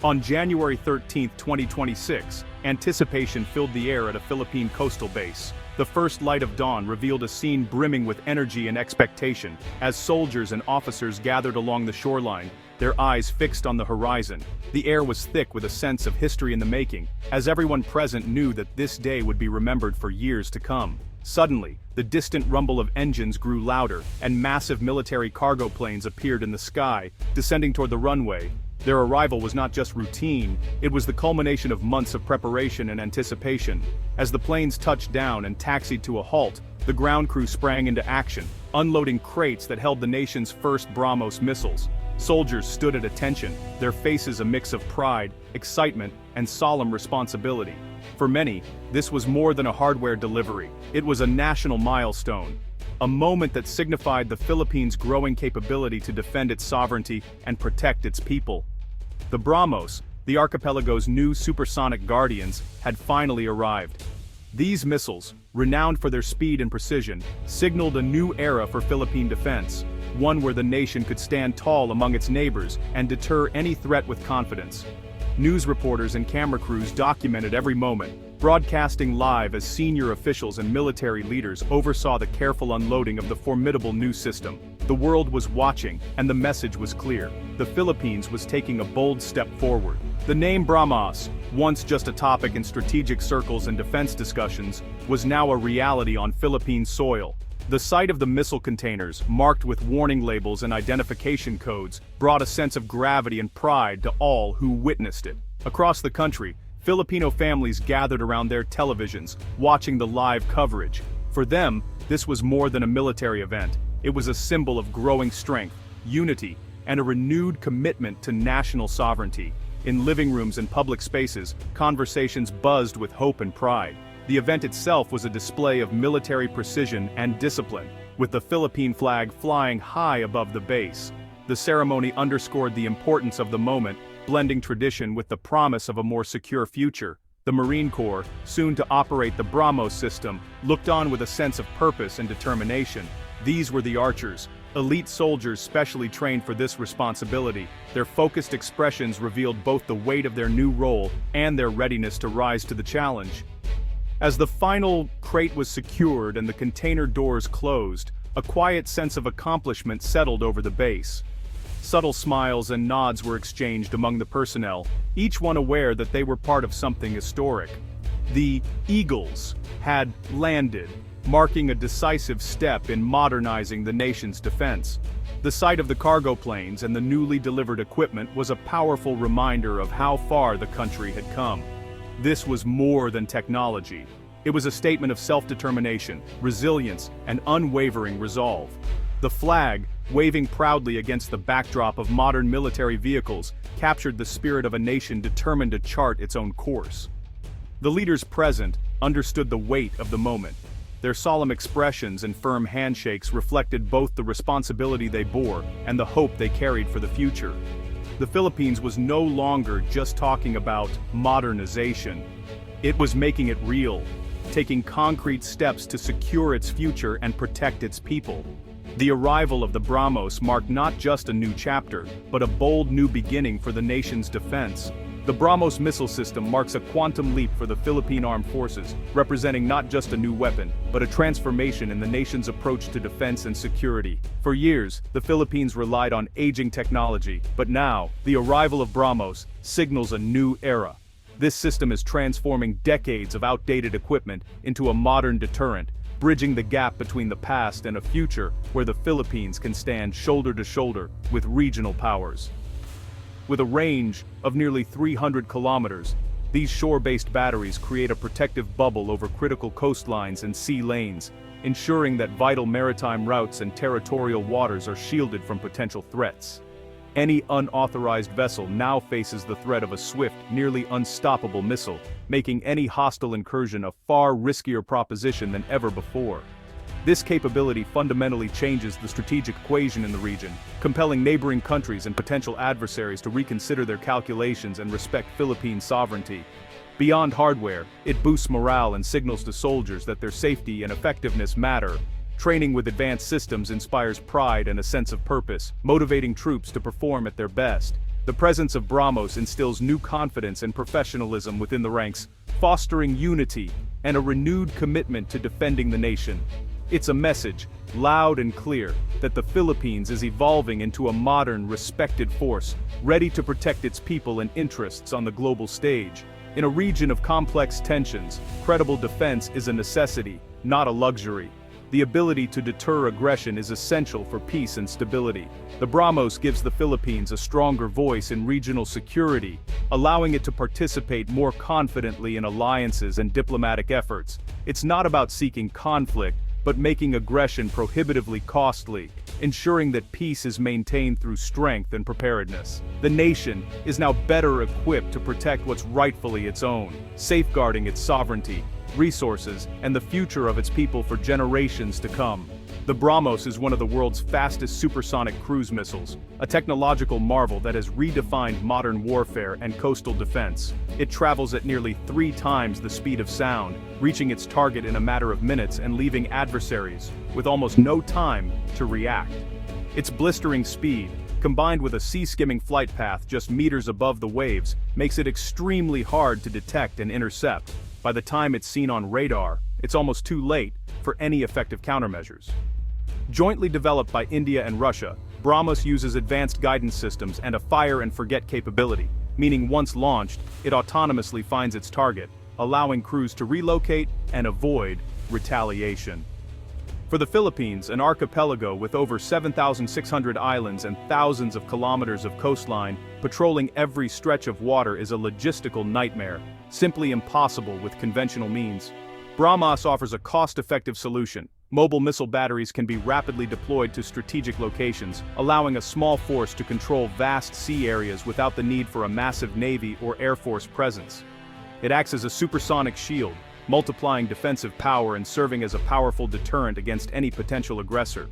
On January 13, 2026, anticipation filled the air at a Philippine coastal base. The first light of dawn revealed a scene brimming with energy and expectation, as soldiers and officers gathered along the shoreline, their eyes fixed on the horizon. The air was thick with a sense of history in the making, as everyone present knew that this day would be remembered for years to come. Suddenly, the distant rumble of engines grew louder, and massive military cargo planes appeared in the sky, descending toward the runway. Their arrival was not just routine, it was the culmination of months of preparation and anticipation. As the planes touched down and taxied to a halt, the ground crew sprang into action, unloading crates that held the nation's first BrahMos missiles. Soldiers stood at attention, their faces a mix of pride, excitement, and solemn responsibility. For many, this was more than a hardware delivery. It was a national milestone. A moment that signified the Philippines' growing capability to defend its sovereignty and protect its people. The BrahMos, the archipelago's new supersonic guardians, had finally arrived. These missiles, renowned for their speed and precision, signaled a new era for Philippine defense, one where the nation could stand tall among its neighbors and deter any threat with confidence. News reporters and camera crews documented every moment, broadcasting live as senior officials and military leaders oversaw the careful unloading of the formidable new system. The world was watching, and the message was clear. The Philippines was taking a bold step forward. The name BrahMos, once just a topic in strategic circles and defense discussions, was now a reality on Philippine soil. The sight of the missile containers, marked with warning labels and identification codes, brought a sense of gravity and pride to all who witnessed it. Across the country, Filipino families gathered around their televisions, watching the live coverage. For them, this was more than a military event. It was a symbol of growing strength, unity, and a renewed commitment to national sovereignty. In living rooms and public spaces, conversations buzzed with hope and pride. The event itself was a display of military precision and discipline, with the Philippine flag flying high above the base. The ceremony underscored the importance of the moment, blending tradition with the promise of a more secure future. The Marine Corps, soon to operate the BrahMos system, looked on with a sense of purpose and determination. These were the archers, elite soldiers specially trained for this responsibility. Their focused expressions revealed both the weight of their new role and their readiness to rise to the challenge. As the final crate was secured and the container doors closed, a quiet sense of accomplishment settled over the base. Subtle smiles and nods were exchanged among the personnel, each one aware that they were part of something historic. The Eagles had landed, marking a decisive step in modernizing the nation's defense. The sight of the cargo planes and the newly delivered equipment was a powerful reminder of how far the country had come. This was more than technology. It was a statement of self-determination, resilience, and unwavering resolve. The flag, waving proudly against the backdrop of modern military vehicles, captured the spirit of a nation determined to chart its own course. The leaders present understood the weight of the moment. Their solemn expressions and firm handshakes reflected both the responsibility they bore and the hope they carried for the future. The Philippines was no longer just talking about modernization. It was making it real, taking concrete steps to secure its future and protect its people. The arrival of the BrahMos marked not just a new chapter, but a bold new beginning for the nation's defense. The BrahMos missile system marks a quantum leap for the Philippine Armed Forces, representing not just a new weapon, but a transformation in the nation's approach to defense and security. For years, the Philippines relied on aging technology, but now, the arrival of BrahMos signals a new era. This system is transforming decades of outdated equipment into a modern deterrent, bridging the gap between the past and a future where the Philippines can stand shoulder to shoulder with regional powers. With a range of nearly 300 kilometers, these shore-based batteries create a protective bubble over critical coastlines and sea lanes, ensuring that vital maritime routes and territorial waters are shielded from potential threats. Any unauthorized vessel now faces the threat of a swift, nearly unstoppable missile, making any hostile incursion a far riskier proposition than ever before. This capability fundamentally changes the strategic equation in the region, compelling neighboring countries and potential adversaries to reconsider their calculations and respect Philippine sovereignty. Beyond hardware, it boosts morale and signals to soldiers that their safety and effectiveness matter. Training with advanced systems inspires pride and a sense of purpose, motivating troops to perform at their best. The presence of BrahMos instills new confidence and professionalism within the ranks, fostering unity and a renewed commitment to defending the nation. It's a message, loud and clear, that the Philippines is evolving into a modern, respected force, ready to protect its people and interests on the global stage. In a region of complex tensions, credible defense is a necessity, not a luxury. The ability to deter aggression is essential for peace and stability. The BrahMos gives the Philippines a stronger voice in regional security, allowing it to participate more confidently in alliances and diplomatic efforts. It's not about seeking conflict, but making aggression prohibitively costly, ensuring that peace is maintained through strength and preparedness. The nation is now better equipped to protect what's rightfully its own, safeguarding its sovereignty, resources, and the future of its people for generations to come. The BrahMos is one of the world's fastest supersonic cruise missiles, a technological marvel that has redefined modern warfare and coastal defense. It travels at nearly 3 times the speed of sound, reaching its target in a matter of minutes and leaving adversaries with almost no time to react. Its blistering speed, combined with a sea-skimming flight path just meters above the waves, makes it extremely hard to detect and intercept. By the time it's seen on radar, it's almost too late for any effective countermeasures. Jointly developed by India and Russia, BrahMos uses advanced guidance systems and a fire-and-forget capability, meaning once launched, it autonomously finds its target, allowing crews to relocate and avoid retaliation. For the Philippines, an archipelago with over 7,600 islands and thousands of kilometers of coastline, patrolling every stretch of water is a logistical nightmare, simply impossible with conventional means. BrahMos offers a cost-effective solution. Mobile missile batteries can be rapidly deployed to strategic locations, allowing a small force to control vast sea areas without the need for a massive Navy or Air Force presence. It acts as a supersonic shield, multiplying defensive power and serving as a powerful deterrent against any potential aggressor.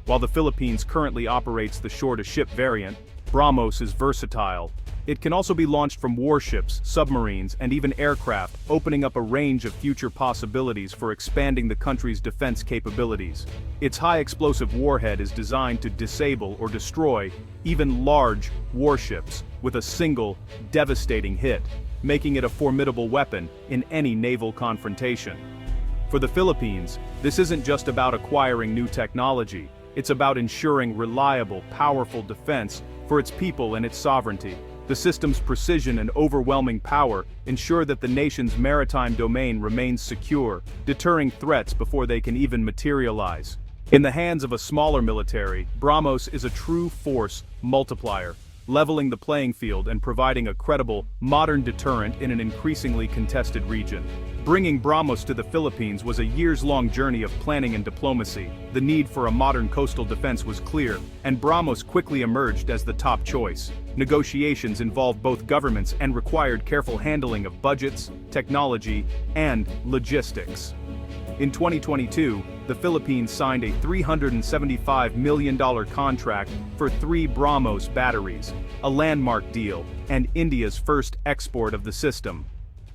While the Philippines currently operates the shore-to-ship variant, BrahMos is versatile. It can also be launched from warships, submarines, and even aircraft, opening up a range of future possibilities for expanding the country's defense capabilities. Its high-explosive warhead is designed to disable or destroy even large warships with a single, devastating hit, making it a formidable weapon in any naval confrontation. For the Philippines, this isn't just about acquiring new technology, it's about ensuring reliable, powerful defense for its people and its sovereignty. The system's precision and overwhelming power ensure that the nation's maritime domain remains secure, deterring threats before they can even materialize. In the hands of a smaller military, BrahMos is a true force multiplier, leveling the playing field and providing a credible, modern deterrent in an increasingly contested region. Bringing BrahMos to the Philippines was a years-long journey of planning and diplomacy. The need for a modern coastal defense was clear, and BrahMos quickly emerged as the top choice. Negotiations involved both governments and required careful handling of budgets, technology, and logistics. In 2022, the Philippines signed a $375 million contract for 3 BrahMos batteries, a landmark deal, and India's first export of the system.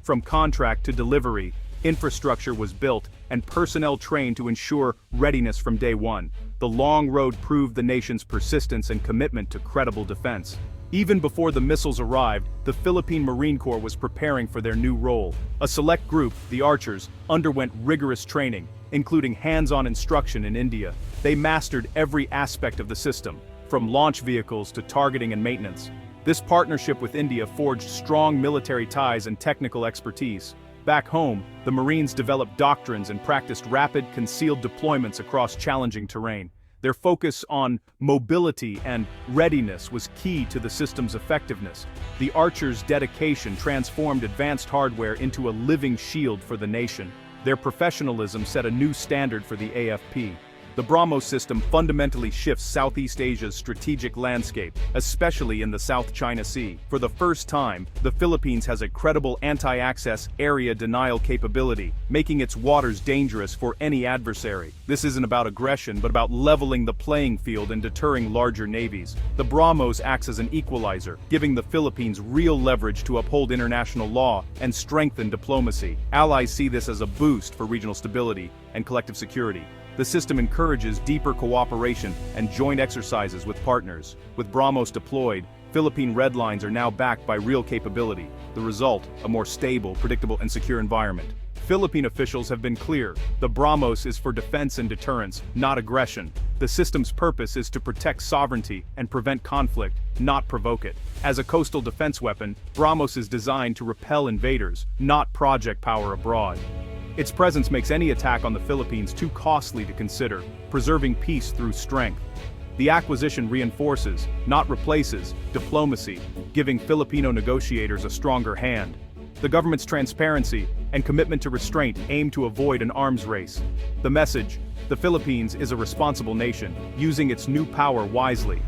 From contract to delivery, infrastructure was built and personnel trained to ensure readiness from day one. The long road proved the nation's persistence and commitment to credible defense. Even before the missiles arrived, the Philippine Marine Corps was preparing for their new role. A select group, the Archers, underwent rigorous training, including hands-on instruction in India. They mastered every aspect of the system, from launch vehicles to targeting and maintenance. This partnership with India forged strong military ties and technical expertise. Back home, the Marines developed doctrines and practiced rapid, concealed deployments across challenging terrain. Their focus on mobility and readiness was key to the system's effectiveness. The Archers' dedication transformed advanced hardware into a living shield for the nation. Their professionalism set a new standard for the AFP. The BrahMos system fundamentally shifts Southeast Asia's strategic landscape, especially in the South China Sea. For the first time, the Philippines has a credible anti-access area denial capability, making its waters dangerous for any adversary. This isn't about aggression, but about leveling the playing field and deterring larger navies. The BrahMos acts as an equalizer, giving the Philippines real leverage to uphold international law and strengthen diplomacy. Allies see this as a boost for regional stability and collective security. The system encourages deeper cooperation and joint exercises with partners. With BrahMos deployed, Philippine red lines are now backed by real capability. The result, a more stable, predictable, and secure environment. Philippine officials have been clear. The BrahMos is for defense and deterrence, not aggression. The system's purpose is to protect sovereignty and prevent conflict, not provoke it. As a coastal defense weapon, BrahMos is designed to repel invaders, not project power abroad. Its presence makes any attack on the Philippines too costly to consider, preserving peace through strength. The acquisition reinforces, not replaces, diplomacy, giving Filipino negotiators a stronger hand. The government's transparency and commitment to restraint aim to avoid an arms race. The message: the Philippines is a responsible nation, using its new power wisely.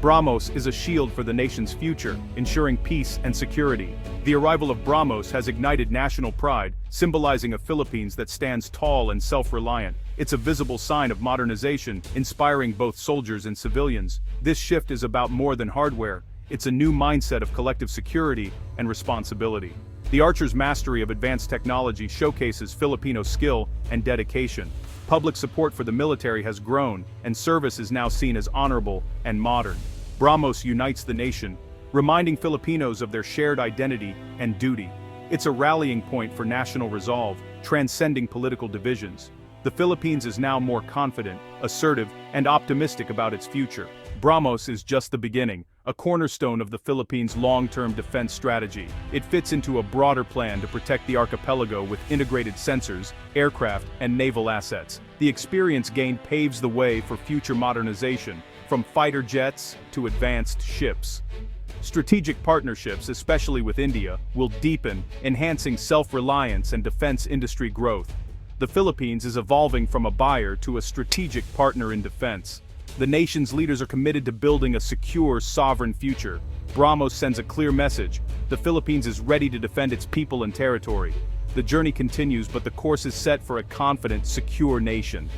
BrahMos is a shield for the nation's future, ensuring peace and security. The arrival of BrahMos has ignited national pride, symbolizing a Philippines that stands tall and self-reliant. It's a visible sign of modernization, inspiring both soldiers and civilians. This shift is about more than hardware. It's a new mindset of collective security and responsibility. The Archer's mastery of advanced technology showcases Filipino skill and dedication. Public support for the military has grown, and service is now seen as honorable and modern. BrahMos unites the nation, reminding Filipinos of their shared identity and duty. It's a rallying point for national resolve, transcending political divisions. The Philippines is now more confident, assertive, and optimistic about its future. BrahMos is just the beginning, a cornerstone of the Philippines' long-term defense strategy. It fits into a broader plan to protect the archipelago with integrated sensors, aircraft, and naval assets. The experience gained paves the way for future modernization, from fighter jets to advanced ships. Strategic partnerships, especially with India, will deepen, enhancing self-reliance and defense industry growth. The Philippines is evolving from a buyer to a strategic partner in defense. The nation's leaders are committed to building a secure, sovereign future. BrahMos sends a clear message: the Philippines is ready to defend its people and territory. The journey continues, but the course is set for a confident, secure nation.